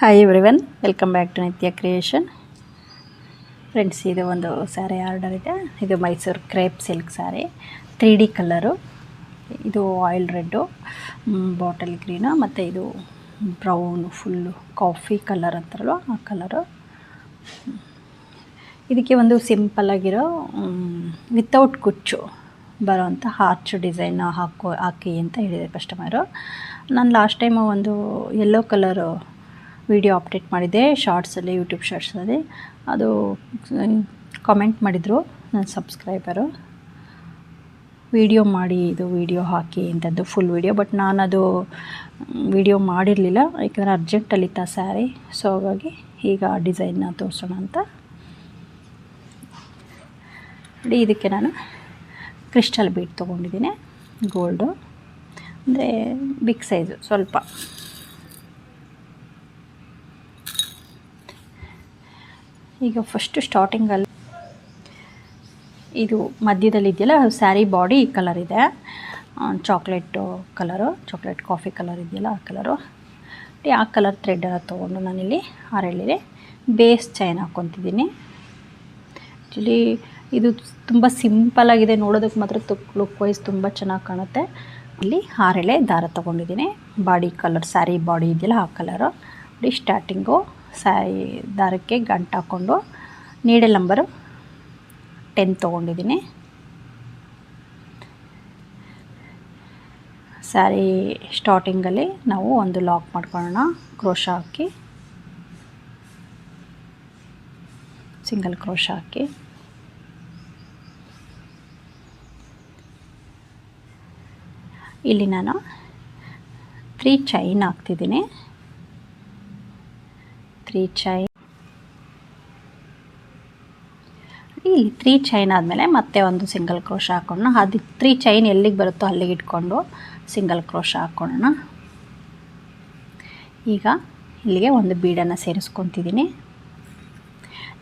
Hi everyone, welcome back to Nithya creation. Friends, ಇದು ಒಂದು sari order ಇದೆ. ಇದು Mysore crepe silk sari, 3D colour. ಇದು ಆಯಿಲ್ ರೆಡ್ಡು, ಬಾಟಲ್ ಗ್ರೀನು, ಮತ್ತು ಇದು ಬ್ರೌನು, ಫುಲ್ಲು ಕಾಫಿ ಕಲರ್ ಅಂತಾರಲ್ವ ಆ ಕಲರು. ಇದಕ್ಕೆ ಒಂದು ಸಿಂಪಲ್ಲಾಗಿರೋ ವಿತೌಟ್ ಕುಚ್ಚು ಬರೋವಂಥ ಆರ್ಚ್ ಡಿಸೈನ್ ಹಾಕಿ ಅಂತ ಹೇಳಿದೆ ಕಸ್ಟಮರು. ನಾನು ಲಾಸ್ಟ್ ಟೈಮು ಒಂದು ಯೆಲ್ಲೋ ಕಲರು ವಿಡಿಯೋ ಅಪ್ಡೇಟ್ ಮಾಡಿದ್ದೆ ಶಾರ್ಟ್ಸಲ್ಲಿ, ಯೂಟ್ಯೂಬ್ ಶಾರ್ಟ್ಸಲ್ಲಿ. ಅದು ಕಾಮೆಂಟ್ ಮಾಡಿದರು ನನ್ನ ಸಬ್ಸ್ಕ್ರೈಬರು, ವಿಡಿಯೋ ಮಾಡಿ, ಇದು ವಿಡಿಯೋ ಹಾಕಿ ಅಂತದ್ದು ಫುಲ್ ವಿಡಿಯೋ. ಬಟ್ ನಾನದು ವಿಡಿಯೋ ಮಾಡಿರಲಿಲ್ಲ, ಯಾಕಂದರೆ ಅರ್ಜೆಂಟಲ್ಲಿತ್ತು ಆ ಸ್ಯಾರಿ. ಸೊ ಹಾಗಾಗಿ ಈಗ ಆ ಡಿಸೈನ್ನ ತೋರಿಸೋಣ ಅಂತ. ಇದಕ್ಕೆ ನಾನು ಕ್ರಿಸ್ಟಲ್ ಬೀಡ್ ತೊಗೊಂಡಿದ್ದೀನಿ, ಗೋಲ್ಡು, ಅಂದರೆ ಬಿಗ್ ಸೈಜು ಸ್ವಲ್ಪ. ಈಗ ಫಸ್ಟು ಸ್ಟಾರ್ಟಿಂಗಲ್ಲಿ ಇದು ಮಧ್ಯದಲ್ಲಿ ಇದೆಯಲ್ಲ, ಸ್ಯಾರಿ ಬಾಡಿ ಈ ಕಲರ್ ಇದೆ, chocolate colour, chocolate coffee colour ಇದೆಯಲ್ಲ ಆ ಕಲರು. ಆ ಕಲರ್ ಥ್ರೆಡ್ಡನ್ನು ತೊಗೊಂಡು ನಾನಿಲ್ಲಿ ಆರೆಳಿಗೆ ಬೇಸ್ ಚೈನ್ ಹಾಕ್ಕೊತಿದ್ದೀನಿ. ಆ್ಯಕ್ಚುಲಿ ಇದು ತುಂಬ ಸಿಂಪಲ್ಲಾಗಿದೆ, ನೋಡೋದಕ್ಕೆ ಮಾತ್ರ ಲುಕ್ ವೈಸ್ ತುಂಬ ಚೆನ್ನಾಗಿ ಕಾಣುತ್ತೆ. ಇಲ್ಲಿ 6 ಎಳೆ ದಾರ ತೊಗೊಂಡಿದ್ದೀನಿ, ಬಾಡಿ ಕಲರ್, ಸ್ಯಾರಿ ಬಾಡಿ ಇದೆಯಲ್ಲ ಆ ಕಲರು. ನೋಡಿ, ಸ್ಟಾರ್ಟಿಂಗು ಸ್ಯಾರಿ ದಾರಕ್ಕೆ ಗಂಟು ಹಾಕ್ಕೊಂಡು ನೀಡಲ್ ನಂಬರು 10 ತೊಗೊಂಡಿದ್ದೀನಿ. ಸ್ಯಾರಿ ಸ್ಟಾರ್ಟಿಂಗಲ್ಲಿ ನಾವು ಒಂದು ಲಾಕ್ ಮಾಡ್ಕೊಳ್ಳೋಣ, ಕ್ರೋಶ ಹಾಕಿ, ಸಿಂಗಲ್ ಕ್ರೋಶ ಹಾಕಿ. ಇಲ್ಲಿ ನಾನು 3 ಚೈನ್ ಹಾಕ್ತಿದ್ದೀನಿ. 3 ಚೈನ್, ಇಲ್ಲಿ 3 ಚೈನ್ ಆದಮೇಲೆ ಮತ್ತೆ ಒಂದು ಸಿಂಗಲ್ ಕ್ರೋಶ ಹಾಕೋಣ. ಅದು 3 ಚೈನ್ ಎಲ್ಲಿಗೆ ಬರುತ್ತೋ ಅಲ್ಲಿಗೆ ಇಟ್ಕೊಂಡು ಸಿಂಗಲ್ ಕ್ರೋಶ ಹಾಕ್ಕೊಳ್ಳೋಣ. ಈಗ ಇಲ್ಲಿಗೆ ಒಂದು ಬೀಡನ್ನು ಸೇರಿಸ್ಕೊತಿದ್ದೀನಿ.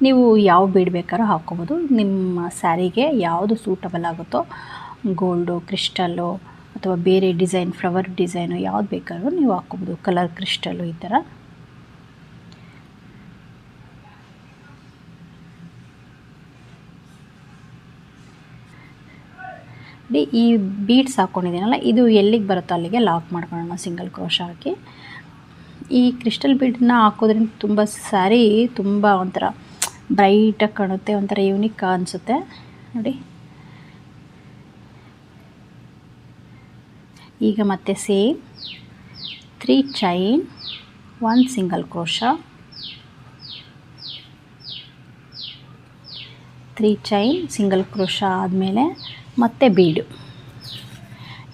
ನೀವು ಯಾವ ಬೀಡ್ ಬೇಕಾದ್ರೂ ಹಾಕ್ಕೊಬೋದು, ನಿಮ್ಮ ಸ್ಯಾರಿಗೆ ಯಾವುದು ಸೂಟಬಲ್ ಆಗುತ್ತೋ, ಗೋಲ್ಡು, ಕ್ರಿಸ್ಟಲ್ಲು ಅಥವಾ ಬೇರೆ ಡಿಸೈನ್, ಫ್ಲವರ್ ಡಿಸೈನು ಯಾವ್ದು ಬೇಕಾದ್ರೂ ನೀವು ಹಾಕ್ಕೊಬೋದು, ಕಲರ್ ಕ್ರಿಸ್ಟಲ್ಲು ಈ ಥರ. ಈ ಬೀಡ್ಸ್ ಹಾಕ್ಕೊಂಡಿದ್ದೀನಲ್ಲ, ಇದು ಎಲ್ಲಿಗೆ ಬರುತ್ತೋ ಅಲ್ಲಿಗೆ ಲಾಕ್ ಮಾಡ್ಕೊಳ್ಳೋಣ ಸಿಂಗಲ್ ಕ್ರೋಶ ಹಾಕಿ. ಈ ಕ್ರಿಸ್ಟಲ್ ಬೀಡನ್ನ ಹಾಕೋದ್ರಿಂದ ತುಂಬ ಸ್ಯಾರಿ ತುಂಬ ಒಂಥರ ಬ್ರೈಟಾಗಿ ಕಾಣುತ್ತೆ, ಒಂಥರ ಯೂನಿಕ್ ಅನಿಸುತ್ತೆ. ನೋಡಿ, ಈಗ ಮತ್ತೆ same 3 chain, 1 single crochet, 3 chain single crochet ಆದಮೇಲೆ ಮತ್ತೆ ಬೀಡು.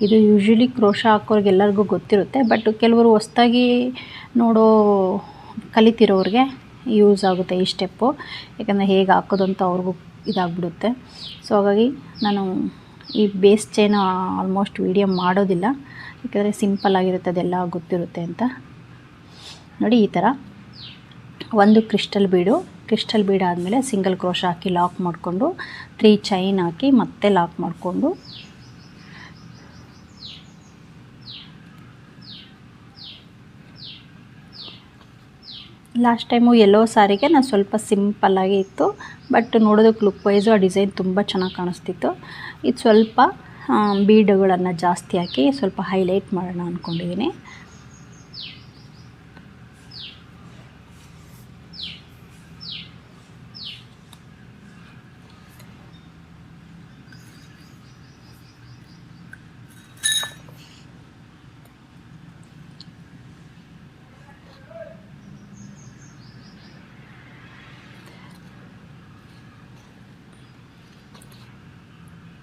ಇದು ಯೂಶ್ವಲಿ ಕ್ರೋಶ ಹಾಕೋರಿಗೆಲ್ಲರಿಗೂ ಗೊತ್ತಿರುತ್ತೆ, ಬಟ್ ಕೆಲವರು ಹೊಸ್ದಾಗಿ ಕಲಿತಿರೋರಿಗೆ ಯೂಸ್ ಆಗುತ್ತೆ ಈ ಸ್ಟೆಪ್ಪು, ಯಾಕಂದರೆ ಹೇಗೆ ಹಾಕೋದು ಅಂತ ಅವ್ರಿಗೂ ಇದಾಗ್ಬಿಡುತ್ತೆ. ಸೊ ಹಾಗಾಗಿ ನಾನು ಈ ಬೇಸ್ ಚೈನ್ ಆಲ್ಮೋಸ್ಟ್ ವಿಡಿಯೋ ಮಾಡೋದಿಲ್ಲ, ಯಾಕಂದರೆ ಸಿಂಪಲ್ಲಾಗಿರುತ್ತೆ, ಅದೆಲ್ಲ ಗೊತ್ತಿರುತ್ತೆ ಅಂತ. ನೋಡಿ, ಈ ಥರ ಒಂದು ಕ್ರಿಸ್ಟಲ್ ಬೀಡ್ ಆದಮೇಲೆ ಸಿಂಗಲ್ ಕ್ರೋಶ ಹಾಕಿ ಲಾಕ್ ಮಾಡಿಕೊಂಡು 3 ಚೈನ್ ಹಾಕಿ ಮತ್ತೆ ಲಾಕ್ ಮಾಡಿಕೊಂಡು ಲಾಸ್ಟ್ ಟೈಮು ಯೆಲ್ಲೋ ಸ್ಯಾರಿಗೆ ನಾನು ಸ್ವಲ್ಪ ಸಿಂಪಲ್ಲಾಗಿ ಇತ್ತು, ಬಟ್ ನೋಡೋದಕ್ಕೆ ಲುಕ್ ವೈಸು ಆ ಡಿಸೈನ್ ತುಂಬ ಚೆನ್ನಾಗಿ ಕಾಣಿಸ್ತಿತ್ತು. ಇದು ಸ್ವಲ್ಪ ಬೀಡುಗಳನ್ನು ಜಾಸ್ತಿ ಹಾಕಿ ಸ್ವಲ್ಪ ಹೈಲೈಟ್ ಮಾಡೋಣ ಅಂದ್ಕೊಂಡಿದ್ದೀನಿ.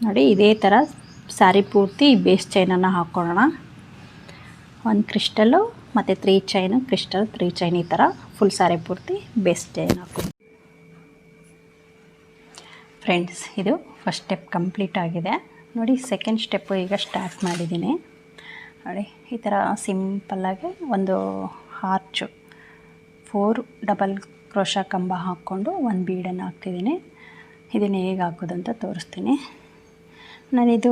ನೋಡಿ, ಇದೇ ಥರ ಸ್ಯಾರಿ ಪೂರ್ತಿ ಬೇಸ್ ಚೈನನ್ನು ಹಾಕ್ಕೊಳ್ಳೋಣ. 1 ಕ್ರಿಸ್ಟಲ್ಲು ಮತ್ತು 3 ಚೈನು, ಕ್ರಿಸ್ಟಲ್ 3 ಚೈನ್, ಈ ಥರ ಫುಲ್ ಸ್ಯಾರಿ ಪೂರ್ತಿ ಬೇಸ್ ಚೈನ್ ಹಾಕ್ಕೊಳ್ಳಿ. ಫ್ರೆಂಡ್ಸ್, ಇದು ಫಸ್ಟ್ ಸ್ಟೆಪ್ ಕಂಪ್ಲೀಟ್ ಆಗಿದೆ. ನೋಡಿ, ಸೆಕೆಂಡ್ ಸ್ಟೆಪ್ಪು ಈಗ ಸ್ಟಾರ್ಟ್ ಮಾಡಿದ್ದೀನಿ. ನೋಡಿ, ಈ ಥರ ಸಿಂಪಲ್ಲಾಗಿ ಒಂದು ಆರ್ಚು 4 ಡಬಲ್ ಕ್ರೋಶ ಕಂಬ ಹಾಕ್ಕೊಂಡು 1 ಬೀಡನ್ನು ಹಾಕ್ತಿದ್ದೀನಿ. ಇದನ್ನು ಹೇಗೆ ಹಾಕೋದು ಅಂತ ತೋರಿಸ್ತೀನಿ. ನಾನಿದು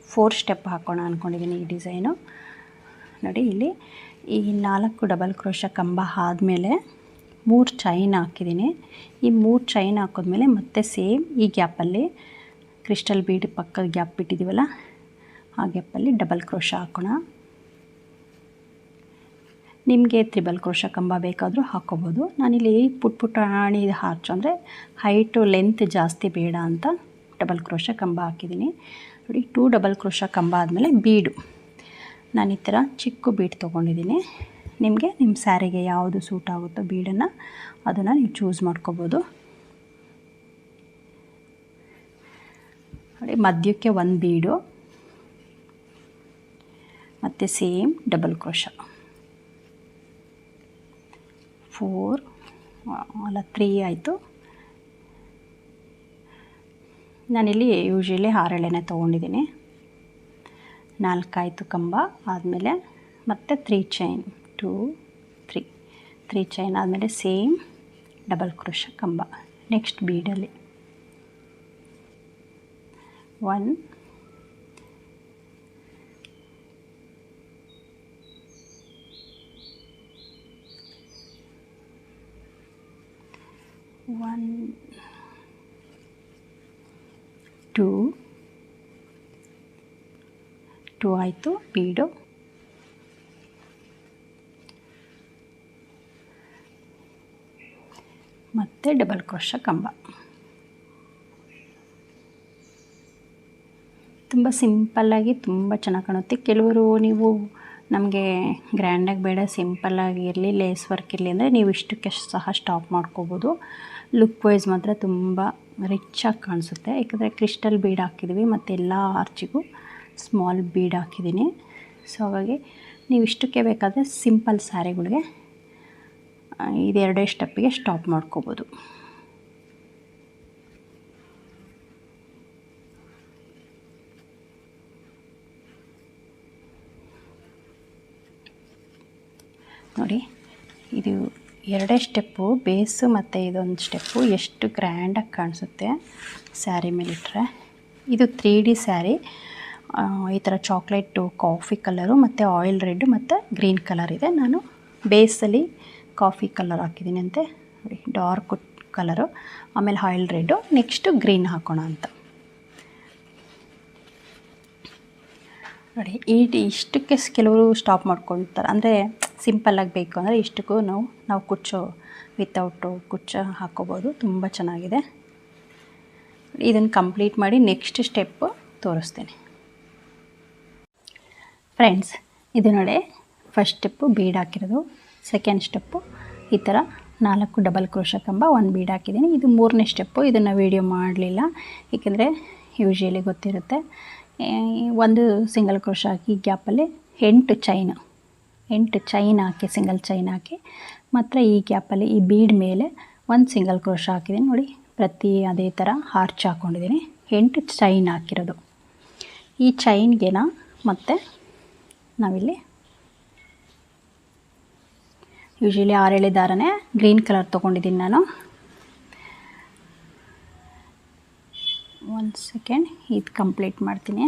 4 ಸ್ಟೆಪ್ ಹಾಕೋಣ ಅಂದ್ಕೊಂಡಿದ್ದೀನಿ ಈ ಡಿಸೈನು. ನೋಡಿ, ಇಲ್ಲಿ ಈ 4 ಡಬಲ್ ಕ್ರೋಶ ಕಂಬ ಆದಮೇಲೆ 3 ಚೈನ್ ಹಾಕಿದ್ದೀನಿ. ಈ 3 ಚೈನ್ ಹಾಕಿದ್ಮೇಲೆ ಮತ್ತೆ ಸೇಮ್ ಈ ಗ್ಯಾಪಲ್ಲಿ ಕ್ರಿಸ್ಟಲ್ ಬೀಡ್ ಪಕ್ಕದ ಗ್ಯಾಪ್ ಬಿಟ್ಟಿದ್ದೀವಲ್ಲ ಆ ಗ್ಯಾಪಲ್ಲಿ ಡಬಲ್ ಕ್ರೋಶ ಹಾಕೋಣ. ನಿಮಗೆ ತ್ರಿಬಲ್ ಕ್ರೋಶ ಕಂಬ ಬೇಕಾದರೂ ಹಾಕ್ಕೋಬೋದು. ನಾನಿಲ್ಲಿ ಪುಟಾಣಿ ಹಾರ್ಚು ಅಂದರೆ ಹೈಟು ಲೆಂತ್ ಜಾಸ್ತಿ ಬೇಡ ಅಂತ ಡಬಲ್ ಕ್ರೋಶ ಕಂಬ ಹಾಕಿದ್ದೀನಿ. ನೋಡಿ 2 ಡಬಲ್ ಕ್ರೋಶ ಕಂಬ ಆದಮೇಲೆ ಬೀಡು ನಾನು ಈ ಥರ ಚಿಕ್ಕ ಬೀಡ್ ತೊಗೊಂಡಿದ್ದೀನಿ. ನಿಮಗೆ ನಿಮ್ಮ ಸ್ಯಾರಿಗೆ ಯಾವುದು ಸೂಟ್ ಆಗುತ್ತೋ ಬೀಡನ್ನು ಅದನ್ನು ನೀವು ಚೂಸ್ ಮಾಡ್ಕೋಬೋದು. ನೋಡಿ ಮಧ್ಯಕ್ಕೆ ಒಂದು ಬೀಡು ಮತ್ತು ಸೇಮ್ ಡಬಲ್ ಕ್ರೋಶ 3 ಆಯಿತು. ನಾನಿಲ್ಲಿ ಯೂಶ್ವಲಿ 6 ಎಳೆನೇ ತೊಗೊಂಡಿದ್ದೀನಿ. 4 ಆಯಿತು ಕಂಬ ಆದಮೇಲೆ ಮತ್ತೆ 3 ಚೈನ್ 2 3 ಚೈನ್ ಆದಮೇಲೆ ಸೇಮ್ ಡಬಲ್ ಕ್ರೋಶ ಕಂಬ ನೆಕ್ಸ್ಟ್ ಬೀಡಲ್ಲಿ 1 2 ಆಯಿತು ಬೀಡು. ಮತ್ತು ಡಬಲ್ ಕ್ರೋಶ ಕಂಬ. ತುಂಬ ಸಿಂಪಲ್ಲಾಗಿ ತುಂಬ ಚೆನ್ನಾಗಿ ಕಾಣುತ್ತೆ. ಕೆಲವರು ನೀವು ನಮಗೆ ಗ್ರ್ಯಾಂಡಾಗಿ ಬೇಡ ಸಿಂಪಲ್ಲಾಗಿ ಇರಲಿ ಲೇಸ್ ವರ್ಕ್ ಇರಲಿ ಅಂದರೆ ನೀವು ಇಷ್ಟಕ್ಕೆ ಸಹ ಸ್ಟಾಪ್ ಮಾಡ್ಕೋಬೋದು. ಲುಕ್ ವೈಸ್ ಮಾತ್ರ ತುಂಬ ರಿಚ್ಚಾಗಿ ಕಾಣಿಸುತ್ತೆ. ಯಾಕಂದರೆ ಕ್ರಿಸ್ಟಲ್ ಬೀಡ್ ಹಾಕಿದ್ವಿ ಮತ್ತು ಎಲ್ಲ ಆರ್ಚಿಗೂ ಸ್ಮಾಲ್ ಬೀಡ್ ಹಾಕಿದ್ದೀನಿ. ಸೊ ಹಾಗಾಗಿ ನೀವು ಇಷ್ಟಕ್ಕೆ ಬೇಕಾದರೆ ಸಿಂಪಲ್ ಸ್ಯಾರಿಗಳಿಗೆ ಇದೆರಡೇ ಸ್ಟೆಪ್ಪಿಗೆ ಸ್ಟಾಪ್ ಮಾಡ್ಕೋಬೋದು. ನೋಡಿ ಇದು ಎರಡೇ ಸ್ಟೆಪ್ಪು ಬೇಸು ಮತ್ತು ಇದೊಂದು ಸ್ಟೆಪ್ಪು ಎಷ್ಟು ಗ್ರ್ಯಾಂಡಾಗಿ ಕಾಣಿಸುತ್ತೆ ಸ್ಯಾರಿ ಮೇಲಿಟ್ಟರೆ. ಇದು 3D ಸ್ಯಾರಿ. ಈ ಥರ ಚಾಕ್ಲೇಟು ಕಾಫಿ ಕಲರು ಮತ್ತು ಆಯಿಲ್ ರೆಡ್ ಮತ್ತು ಗ್ರೀನ್ ಕಲರ್ ಇದೆ. ನಾನು ಬೇಸಲ್ಲಿ ಕಾಫಿ ಕಲರ್ ಹಾಕಿದ್ದೀನಿ ಅಂತೆ. ನೋಡಿ ಡಾರ್ಕ್ ಕಲರು ಆಮೇಲೆ ಆಯಿಲ್ ರೆಡ್ಡು ನೆಕ್ಸ್ಟು ಗ್ರೀನ್ ಹಾಕೋಣ ಅಂತ. ನೋಡಿ ಇಷ್ಟಕ್ಕೆ ಕೆಲವರು ಸ್ಟಾಪ್ ಮಾಡ್ಕೊಳ್ತಾರೆ. ಅಂದರೆ ಸಿಂಪಲ್ಲಾಗಿ ಬೇಕು ಅಂದರೆ ಇಷ್ಟಕ್ಕೂ ನಾವು ಕುಚ್ಚು ವಿತೌಟು ಕುಚ್ಚು ಹಾಕ್ಕೋಬೋದು. ತುಂಬ ಚೆನ್ನಾಗಿದೆ. ಇದನ್ನು ಕಂಪ್ಲೀಟ್ ಮಾಡಿ ನೆಕ್ಸ್ಟ್ ಸ್ಟೆಪ್ಪು ತೋರಿಸ್ತೀನಿ ಫ್ರೆಂಡ್ಸ್. ಇದು ನೋಡಿ ಫಸ್ಟ್ ಸ್ಟೆಪ್ಪು ಬೀಡ್ ಹಾಕಿರೋದು. ಸೆಕೆಂಡ್ ಸ್ಟೆಪ್ಪು ಈ ಥರ 4 ಡಬಲ್ ಕ್ರೋಶ ಕಂಬ 1 ಬೀಡ್ ಹಾಕಿದ್ದೀನಿ. ಇದು 3ನೇ ಸ್ಟೆಪ್ಪು. ಇದನ್ನು ವೀಡಿಯೋ ಮಾಡಲಿಲ್ಲ ಏಕೆಂದರೆ ಯೂಶ್ವಲಿ ಗೊತ್ತಿರುತ್ತೆ. ಒಂದು ಸಿಂಗಲ್ ಕ್ರೋಶ ಹಾಕಿ ಗ್ಯಾಪಲ್ಲಿ 8 ಚೈನ್ ಹಾಕಿ ಸಿಂಗಲ್ ಚೈನ್ ಹಾಕಿ ಮಾತ್ರ ಈ ಗ್ಯಾಪಲ್ಲಿ ಈ ಬೀಡ್ ಮೇಲೆ 1 ಸಿಂಗಲ್ ಕ್ರೋಶ ಹಾಕಿದ್ದೀನಿ. ನೋಡಿ ಪ್ರತಿ ಅದೇ ಥರ ಹಾರ್ಚ್ ಹಾಕ್ಕೊಂಡಿದ್ದೀನಿ. 8 ಚೈನ್ ಹಾಕಿರೋದು. ಈ ಚೈನ್ಗೆನ ಮತ್ತು ನಾವಿಲ್ಲಿ ಯೂಶ್ವಲಿ 6 ಎಳೆ ದಾರನೇ ಗ್ರೀನ್ ಕಲರ್ ತೊಗೊಂಡಿದ್ದೀನಿ ನಾನು. 1 ಸೆಕೆಂಡ್ ಇದು ಕಂಪ್ಲೀಟ್ ಮಾಡ್ತೀನಿ.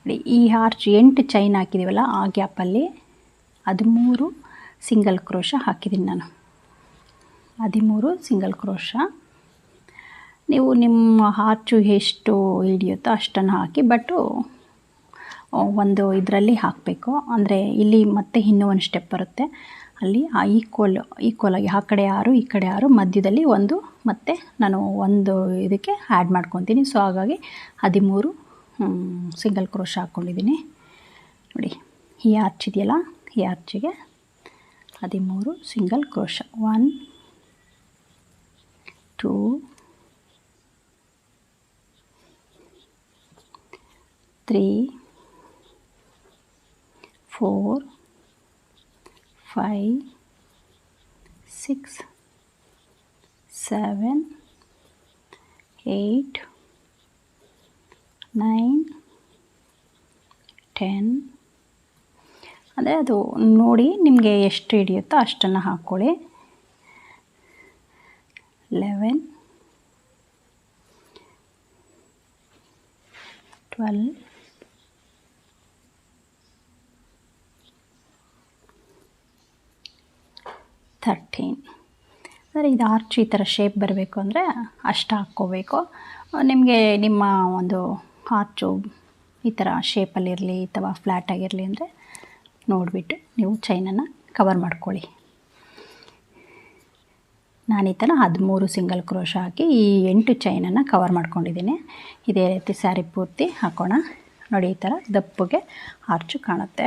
ನೋಡಿ ಈ ಆರ್ಚ್ 8 ಚೈನ್ ಹಾಕಿದ್ದೀವಲ್ಲ ಆ ಗ್ಯಾಪಲ್ಲಿ 13 ಸಿಂಗಲ್ ಕ್ರೋಶ ಹಾಕಿದ್ದೀನಿ ನಾನು. 13 ಸಿಂಗಲ್ ಕ್ರೋಶ. ನೀವು ನಿಮ್ಮ ಆರ್ಚು ಎಷ್ಟು ಹಿಡಿಯುತ್ತೋ ಅಷ್ಟನ್ನು ಹಾಕಿ. ಬಟ್ಟು ಒಂದು ಇದರಲ್ಲಿ ಹಾಕಬೇಕು. ಅಂದರೆ ಇಲ್ಲಿ ಮತ್ತೆ ಇನ್ನೂ ಒಂದು ಸ್ಟೆಪ್ ಬರುತ್ತೆ. ಅಲ್ಲಿ ಆ ಈಕ್ವಲಾಗಿ ಆ ಕಡೆ 6 ಈ ಕಡೆ 6 ಮಧ್ಯದಲ್ಲಿ ಒಂದು ಮತ್ತು ನಾನು ಒಂದು ಇದಕ್ಕೆ ಆ್ಯಡ್ ಮಾಡ್ಕೊತೀನಿ. ಸೊ ಹಾಗಾಗಿ 13 ಸಿಂಗಲ್ ಕ್ರೋಶ ಹಾಕ್ಕೊಂಡಿದ್ದೀನಿ. ನೋಡಿ ಈ ಆರ್ಚ್ ಇದೆಯಲ್ಲ ಈ ಆರ್ಚಿಗೆ 13 ಸಿಂಗಲ್ ಕ್ರೋಶ. 1 2 3 4 5 6 7 8 9 10. ಅಂದರೆ ಅದು ನೋಡಿ ನಿಮಗೆ ಎಷ್ಟು ಹಿಡಿಯುತ್ತೋ ಅಷ್ಟನ್ನು ಹಾಕ್ಕೊಳ್ಳಿ. 11 12 13. ಅಂದರೆ ಇದು ಆರ್ಚ್ ಈ ಥರ ಶೇಪ್ ಬರಬೇಕು ಅಂದರೆ ಅಷ್ಟು ಹಾಕ್ಕೋಬೇಕು. ನಿಮಗೆ ನಿಮ್ಮ ಒಂದು ಆರ್ಚು ಈ ಥರ ಶೇಪಲ್ಲಿರಲಿ ಅಥವಾ ಫ್ಲ್ಯಾಟಾಗಿರಲಿ ಅಂದರೆ ನೋಡಿಬಿಟ್ಟು ನೀವು ಚೈನನ್ನು ಕವರ್ ಮಾಡ್ಕೊಳ್ಳಿ. ನಾನು ಈ ಥರ 13 ಸಿಂಗಲ್ ಕ್ರೋಶ ಹಾಕಿ ಈ 8 ಚೈನನ್ನು ಕವರ್ ಮಾಡ್ಕೊಂಡಿದ್ದೀನಿ. ಇದೇ ರೀತಿ ಸ್ಯಾರಿ ಪೂರ್ತಿ ಹಾಕೋಣ. ನೋಡಿ, ಈ ಥರ ದಪ್ಪಗೆ ಆರ್ಚು ಕಾಣುತ್ತೆ.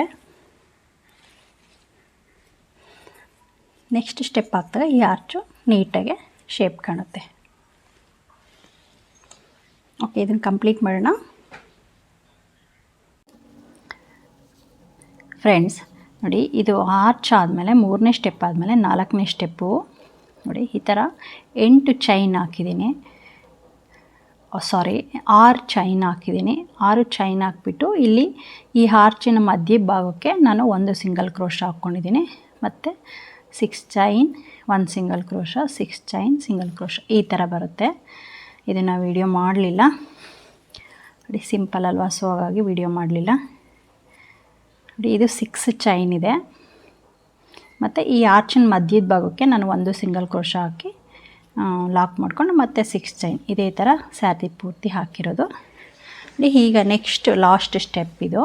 ನೆಕ್ಸ್ಟ್ ಸ್ಟೆಪ್ ಹಾಕ್ದಾಗ ಈ ಆರ್ಚು ನೀಟಾಗಿ ಶೇಪ್ ಕಾಣುತ್ತೆ. ಓಕೆ, ಇದನ್ನು ಕಂಪ್ಲೀಟ್ ಮಾಡೋಣ. ಫ್ರೆಂಡ್ಸ್ ನೋಡಿ, ಇದು ಆರ್ಚ್ ಆದಮೇಲೆ 3ನೇ ಸ್ಟೆಪ್ ಆದಮೇಲೆ 4ನೇ ಸ್ಟೆಪ್ಪು ನೋಡಿ, ಈ ಥರ 8 ಚೈನ್ ಹಾಕಿದ್ದೀನಿ. 6 ಚೈನ್ ಹಾಕಿದ್ದೀನಿ. 6 ಚೈನ್ ಹಾಕ್ಬಿಟ್ಟು ಇಲ್ಲಿ ಈ ಆರ್ಚಿನ ಮಧ್ಯ ಭಾಗಕ್ಕೆ ನಾನು 1 ಸಿಂಗಲ್ ಕ್ರೋಶ ಹಾಕ್ಕೊಂಡಿದ್ದೀನಿ. ಮತ್ತು 6 chain 1 single crochet, 6 chain single crochet, ಈ ಥರ ಬರುತ್ತೆ. ಇದನ್ನು ವಿಡಿಯೋ ಮಾಡಲಿಲ್ಲ ನೋಡಿ, ಸಿಂಪಲ್ ಅಲ್ವಾ, ಸೊ ಹಾಗಾಗಿ ವಿಡಿಯೋ ಮಾಡಲಿಲ್ಲ ನೋಡಿ. ಇದು 6 ಚೈನ್ ಇದೆ. ಮತ್ತು ಈ ಆರ್ಚಿನ ಮಧ್ಯದ ಭಾಗಕ್ಕೆ ನಾನು 1 ಸಿಂಗಲ್ ಕ್ರೋಶ ಹಾಕಿ ಲಾಕ್ ಮಾಡ್ಕೊಂಡು ಮತ್ತೆ 6 ಚೈನ್ ಇದೇ ಥರ ಸ್ಯಾರಿ ಪೂರ್ತಿ ಹಾಕಿರೋದು ನೋಡಿ. ಈಗ ನೆಕ್ಸ್ಟ್ ಲಾಸ್ಟ್ ಸ್ಟೆಪ್ ಇದು.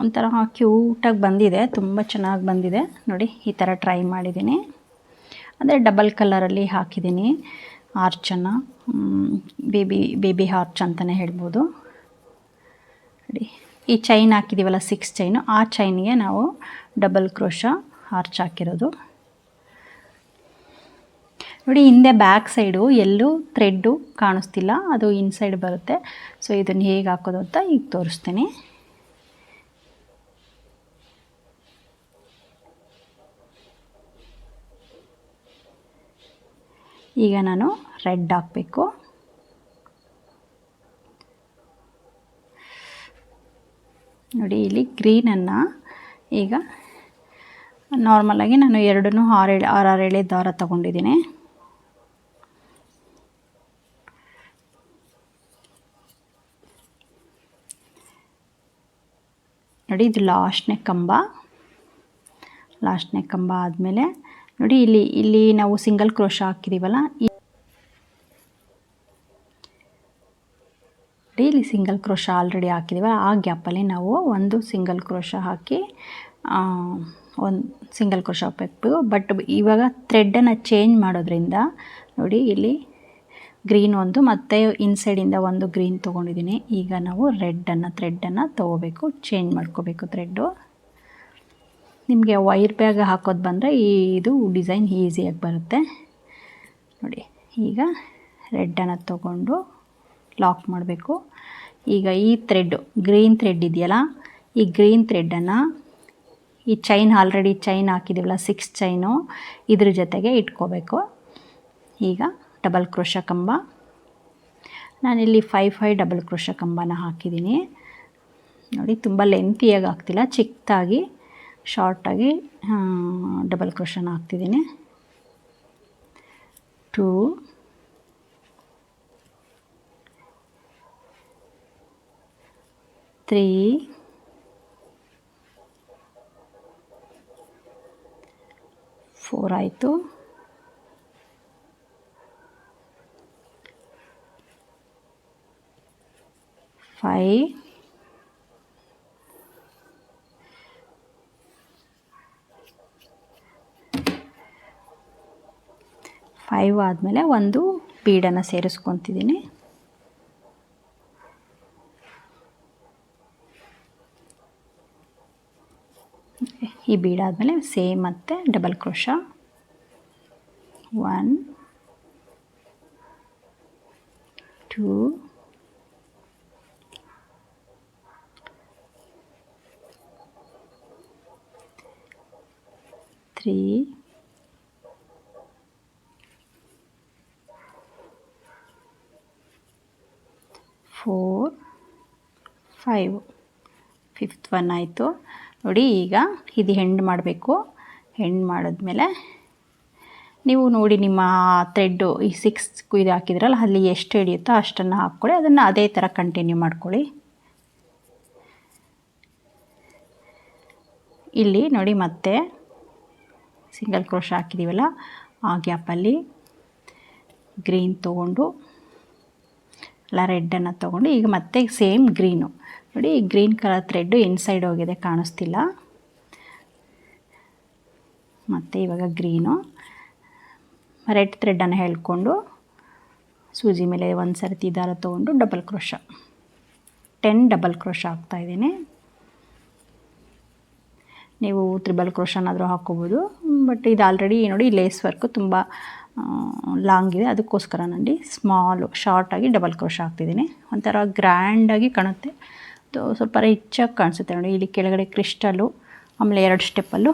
ಒಂಥರ ಕ್ಯೂಟಾಗಿ ಬಂದಿದೆ, ತುಂಬ ಚೆನ್ನಾಗಿ ಬಂದಿದೆ ನೋಡಿ. ಈ ಥರ ಟ್ರೈ ಮಾಡಿದ್ದೀನಿ. ಅಂದರೆ ಡಬಲ್ ಕಲರಲ್ಲಿ ಹಾಕಿದ್ದೀನಿ ಆರ್ಚನ್ನು. ಬೇಬಿ ಆರ್ಚ್ ಅಂತಲೇ ಹೇಳ್ಬೋದು ನೋಡಿ. ಈ ಚೈನ್ ಹಾಕಿದ್ದೀವಲ್ಲ 6 ಚೈನು, ಆ ಚೈನಿಗೆ ನಾವು ಡಬಲ್ ಕ್ರೋಶ ಆರ್ಚ್ ಹಾಕಿರೋದು ನೋಡಿ. ಹಿಂದೆ ಬ್ಯಾಕ್ ಸೈಡು ಎಲ್ಲೂ ಥ್ರೆಡ್ಡು ಕಾಣಿಸ್ತಿಲ್ಲ, ಅದು ಇನ್ಸೈಡ್ ಬರುತ್ತೆ. ಸೊ ಇದನ್ನು ಹೇಗೆ ಹಾಕೋದು ಅಂತ ಈಗ ತೋರಿಸ್ತೀನಿ. ಈಗ ನಾನು ರೆಡ್ ಹಾಕಬೇಕು. ನೋಡಿ, ಇಲ್ಲಿ ಗ್ರೀನನ್ನು ಈಗ ನಾರ್ಮಲಾಗಿ ನಾನು 6 ಎಳೆ ದಾರ ತಗೊಂಡಿದ್ದೀನಿ. ನೋಡಿ, ಇದು ಲಾಸ್ಟ್ನೇ ಕಂಬ ಆದಮೇಲೆ ನೋಡಿ, ಇಲ್ಲಿ ನಾವು ಸಿಂಗಲ್ ಕ್ರೋಶ ಹಾಕಿದ್ದೀವಲ್ಲ, ಇಲ್ಲಿ ಸಿಂಗಲ್ ಕ್ರೋಶ ಆಲ್ರೆಡಿ ಹಾಕಿದ್ದೀವಲ್ಲ, ಆ ಗ್ಯಾಪಲ್ಲಿ ನಾವು 1 ಸಿಂಗಲ್ ಕ್ರೋಶ ಹಾಕಿ 1 ಸಿಂಗಲ್ ಕ್ರೋಶ ಹಾಕಬೇಕು. ಬಟ್ ಇವಾಗ ಥ್ರೆಡ್ಡನ್ನು ಚೇಂಜ್ ಮಾಡೋದ್ರಿಂದ ನೋಡಿ, ಇಲ್ಲಿ ಗ್ರೀನ್ ಒಂದು ಮತ್ತು ಇನ್ಸೈಡಿಂದ 1 ಗ್ರೀನ್ ತೊಗೊಂಡಿದ್ದೀನಿ. ಈಗ ನಾವು ಥ್ರೆಡ್ಡನ್ನು ತೊಗೋಬೇಕು, ಚೇಂಜ್ ಮಾಡ್ಕೋಬೇಕು ಥ್ರೆಡ್ಡು. ನಿಮಗೆ ವೈರ್ ಬ್ಯಾಗ್ ಹಾಕೋದು ಬಂದರೆ ಇದು ಡಿಸೈನ್ ಈಸಿಯಾಗಿ ಬರುತ್ತೆ ನೋಡಿ. ಈಗ ರೆಡ್ಡನ್ನು ತೊಗೊಂಡು ಲಾಕ್ ಮಾಡಬೇಕು. ಈಗ ಈ ಗ್ರೀನ್ ಥ್ರೆಡ್ ಇದೆಯಲ್ಲ, ಈ ಗ್ರೀನ್ ಥ್ರೆಡ್ಡನ್ನು ಈ ಆಲ್ರೆಡಿ ಚೈನ್ ಹಾಕಿದ್ದೀವಲ್ಲ 6 ಚೈನು, ಇದ್ರ ಜೊತೆಗೆ ಇಟ್ಕೋಬೇಕು. ಈಗ ಡಬಲ್ ಕ್ರೋಶ ಕಂಬ, ನಾನಿಲ್ಲಿ 5 ಡಬಲ್ ಕ್ರೋಶ ಕಂಬನ ಹಾಕಿದ್ದೀನಿ ನೋಡಿ. ತುಂಬ ಲೆಂತಿಯಾಗಿ ಹಾಕ್ತಿಲ್ಲ, ಚಿಕ್ಕದಾಗಿ ಶಾರ್ಟಾಗಿ ಡಬಲ್ ಕ್ರೋಶನ ಹಾಕ್ತಿದ್ದೀನಿ. 2 3 4 ಆಯಿತು. 5 ಆದಮೇಲೆ 1 ಬೀಡನ್ನು ಸೇರಿಸ್ಕೊತಿದ್ದೀನಿ. ಈ ಬೀಡ್ ಆದಮೇಲೆ ಸೇಮ್ ಮತ್ತೆ ಡಬಲ್ ಕ್ರೋಶ 1 2 3 4 5 ಫಿಫ್ತ್ ಒನ್ ಆಯಿತು ನೋಡಿ. ಈಗ ಇದು ಹೆಂಡ್ ಮಾಡಬೇಕು. ಹೆಂಡ್ ಮಾಡಿದ್ಮೇಲೆ ನೀವು ನೋಡಿ ನಿಮ್ಮ ಥ್ರೆಡ್ಡು ಈ 6 ಇದು ಹಾಕಿದ್ರಲ್ಲ, ಅಲ್ಲಿ ಎಷ್ಟು ಹಿಡಿಯುತ್ತೋ ಅಷ್ಟನ್ನು ಹಾಕ್ಕೊಳ್ಳಿ. ಅದನ್ನು ಅದೇ ಥರ ಕಂಟಿನ್ಯೂ ಮಾಡ್ಕೊಳ್ಳಿ. ಇಲ್ಲಿ ನೋಡಿ ಮತ್ತೆ ಸಿಂಗಲ್ ಕ್ರೋಶ ಹಾಕಿದ್ದೀವಲ್ಲ ಆ ಗ್ಯಾಪಲ್ಲಿ ಗ್ರೀನ್ ತೊಗೊಂಡು ಅಲ್ಲ ರೆಡ್ಡನ್ನು ತೊಗೊಂಡು ಈಗ ಮತ್ತೆ ಸೇಮ್ ಗ್ರೀನು ನೋಡಿ, ಗ್ರೀನ್ ಕಲರ್ ಥ್ರೆಡ್ಡು ಇನ್ಸೈಡ್ ಹೋಗಿದೆ, ಕಾಣಿಸ್ತಿಲ್ಲ. ಮತ್ತು ಇವಾಗ ಗ್ರೀನು ರೆಡ್ ಥ್ರೆಡ್ಡನ್ನು ಎಳ್ಕೊಂಡು ಸೂಜಿ ಮೇಲೆ ಒಂದು ಸರ್ತಿ ದಾರ ತೊಗೊಂಡು ಡಬಲ್ ಕ್ರೋಶ 10 ಡಬಲ್ ಕ್ರೋಶ ಹಾಕ್ತಾಯಿದ್ದೀನಿ. ನೀವು ತ್ರಿಬಲ್ ಕ್ರೋಶನಾದರೂ ಹಾಕ್ಕೋಬೋದು, ಬಟ್ ಇದು ಆಲ್ರೆಡಿ ನೋಡಿ ಲೇಸ್ ವರ್ಕು ತುಂಬ ಲಾಂಗ್ ಇದೆ, ಅದಕ್ಕೋಸ್ಕರ ನಾನು ಸ್ಮಾಲು ಶಾರ್ಟಾಗಿ ಡಬಲ್ ಕ್ರೋಶ ಹಾಕ್ತಿದ್ದೀನಿ. ಒಂಥರ ಗ್ರ್ಯಾಂಡಾಗಿ ಕಾಣುತ್ತೆ, ಸ್ವಲ್ಪ ರಿಚಾಗಿ ಕಾಣಿಸುತ್ತೆ ನೋಡಿ. ಇಲ್ಲಿ ಕೆಳಗಡೆ ಕ್ರಿಸ್ಟಲ್ಲು, ಆಮೇಲೆ 2 ಸ್ಟೆಪ್ಪಲ್ಲೂ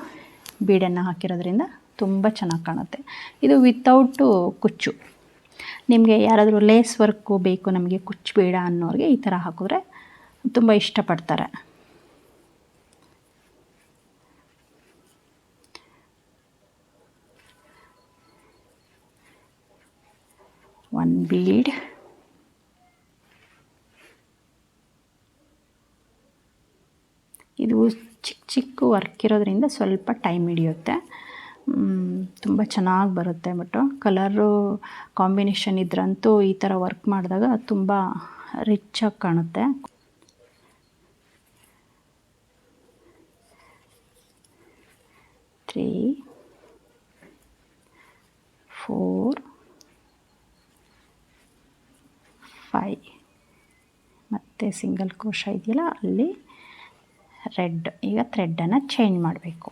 ಬೀಡನ್ನು ಹಾಕಿರೋದ್ರಿಂದ ತುಂಬ ಚೆನ್ನಾಗಿ ಕಾಣುತ್ತೆ. ಇದು ವಿತೌಟು ಕುಚ್ಚು. ನಿಮಗೆ ಯಾರಾದರೂ ಲೇಸ್ ವರ್ಕು ಬೇಕು, ನಮಗೆ ಕುಚ್ಚು ಬೇಡ ಅನ್ನೋರಿಗೆ ಈ ಥರ ಹಾಕಿದ್ರೆ ತುಂಬ ಇಷ್ಟಪಡ್ತಾರೆ. ಒಂದು ಬೀಡ್, ಇದು ಚಿಕ್ಕ ಚಿಕ್ಕ ವರ್ಕ್ ಇರೋದ್ರಿಂದ ಸ್ವಲ್ಪ ಟೈಮ್ ಹಿಡಿಯುತ್ತೆ, ತುಂಬ ಚೆನ್ನಾಗಿ ಬರುತ್ತೆ. ಬಟ್ ಕಲರು ಕಾಂಬಿನೇಷನ್ ಇದ್ರಂತೂ ಈ ಥರ ವರ್ಕ್ ಮಾಡಿದಾಗ ತುಂಬ ರಿಚಾಗಿ ಕಾಣುತ್ತೆ. ತ್ರೀ 4 5 ಮತ್ತು ಸಿಂಗಲ್ ಕ್ರೋಶ ಇದೆಯಲ್ಲ ಅಲ್ಲಿ ರೆಡ್. ಈಗ ಥ್ರೆಡ್ಡನ್ನು ಚೇಂಜ್ ಮಾಡಬೇಕು.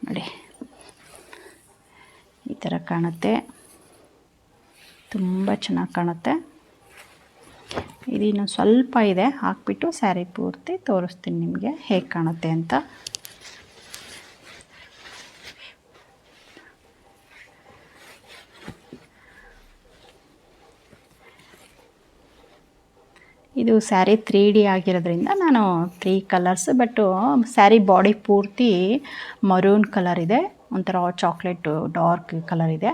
ನೋಡಿ ಈ ಥರ ಕಾಣುತ್ತೆ, ತುಂಬ ಚೆನ್ನಾಗಿ ಕಾಣುತ್ತೆ. ಇದು ಇನ್ನೊಂದು ಸ್ವಲ್ಪ ಇದೆ, ಹಾಕ್ಬಿಟ್ಟು ಸ್ಯಾರಿ ಪೂರ್ತಿ ತೋರಿಸ್ತೀನಿ ನಿಮಗೆ ಹೇಗೆ ಕಾಣುತ್ತೆ ಅಂತ. ಇದು ಸ್ಯಾರಿ 3D ಆಗಿರೋದ್ರಿಂದ ನಾನು 3 ಕಲರ್ಸ್, ಬಟ್ಟು ಸ್ಯಾರಿ ಬಾಡಿ ಪೂರ್ತಿ ಮರೂನ್ ಕಲರ್ ಇದೆ, ಒಂಥರ ಚಾಕ್ಲೇಟು ಡಾರ್ಕ್ ಕಲರ್ ಇದೆ,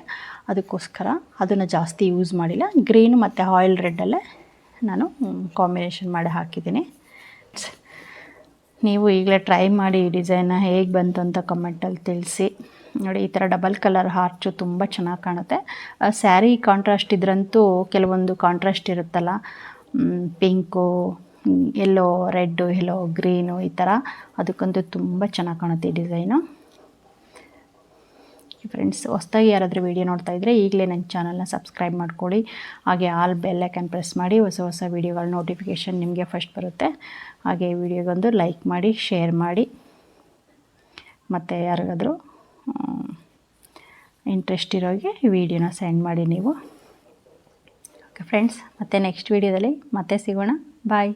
ಅದಕ್ಕೋಸ್ಕರ ಅದನ್ನು ಜಾಸ್ತಿ ಯೂಸ್ ಮಾಡಿಲ್ಲ. ಗ್ರೀನ್ ಮತ್ತು ಆಯಿಲ್ ರೆಡ್ಡಲ್ಲೇ ನಾನು ಕಾಂಬಿನೇಷನ್ ಮಾಡಿ ಹಾಕಿದ್ದೀನಿ. ನೀವು ಈಗಲೇ ಟ್ರೈ ಮಾಡಿ ಡಿಸೈನ ಹೇಗೆ ಬಂತು ಅಂತ ಕಮೆಂಟಲ್ಲಿ ತಿಳಿಸಿ. ನೋಡಿ ಈ ಥರ ಡಬಲ್ ಕಲರ್ ಹಾರ್ಚು ತುಂಬ ಚೆನ್ನಾಗಿ ಕಾಣುತ್ತೆ. ಸ್ಯಾರಿ ಕಾಂಟ್ರಾಸ್ಟ್ ಇದ್ರಂತೂ ಕೆಲವೊಂದು ಕಾಂಟ್ರಾಸ್ಟ್ ಇರುತ್ತಲ್ಲ, ಪಿಂಕು, ಎಲ್ಲೋ, ರೆಡ್ಡು, ಎಲ್ಲೋ, ಗ್ರೀನು, ಈ ಥರ, ಅದಕ್ಕಂತೂ ತುಂಬ ಚೆನ್ನಾಗಿ ಕಾಣುತ್ತೆ ಈ ಡಿಸೈನು. ಫ್ರೆಂಡ್ಸ್, ಹೊಸದಾಗಿ ಯಾರಾದರೂ ವೀಡಿಯೋ ನೋಡ್ತಾ ಇದ್ದರೆ ಈಗಲೇ ನನ್ನ ಚಾನಲ್ನ ಸಬ್ಸ್ಕ್ರೈಬ್ ಮಾಡ್ಕೊಳ್ಳಿ. ಹಾಗೆ ಆಲ್ ಬೆಲ್ ಐಕಾನ್ ಪ್ರೆಸ್ ಮಾಡಿ, ಹೊಸ ಹೊಸ ವೀಡಿಯೋಗಳ ನೋಟಿಫಿಕೇಷನ್ ನಿಮಗೆ ಫಸ್ಟ್ ಬರುತ್ತೆ. ಹಾಗೆ ವಿಡಿಯೋಗೊಂದು ಲೈಕ್ ಮಾಡಿ, ಶೇರ್ ಮಾಡಿ, ಮತ್ತು ಯಾರಿಗಾದರೂ ಇಂಟ್ರೆಸ್ಟ್ ಇರೋರಿಗೆ ವಿಡಿಯೋನ ಸೆಂಡ್ ಮಾಡಿ ನೀವು. ಓಕೆ ಫ್ರೆಂಡ್ಸ್, ಮತ್ತೆ ನೆಕ್ಸ್ಟ್ ವೀಡಿಯೋದಲ್ಲಿ ಮತ್ತೆ ಸಿಗೋಣ. ಬಾಯ್.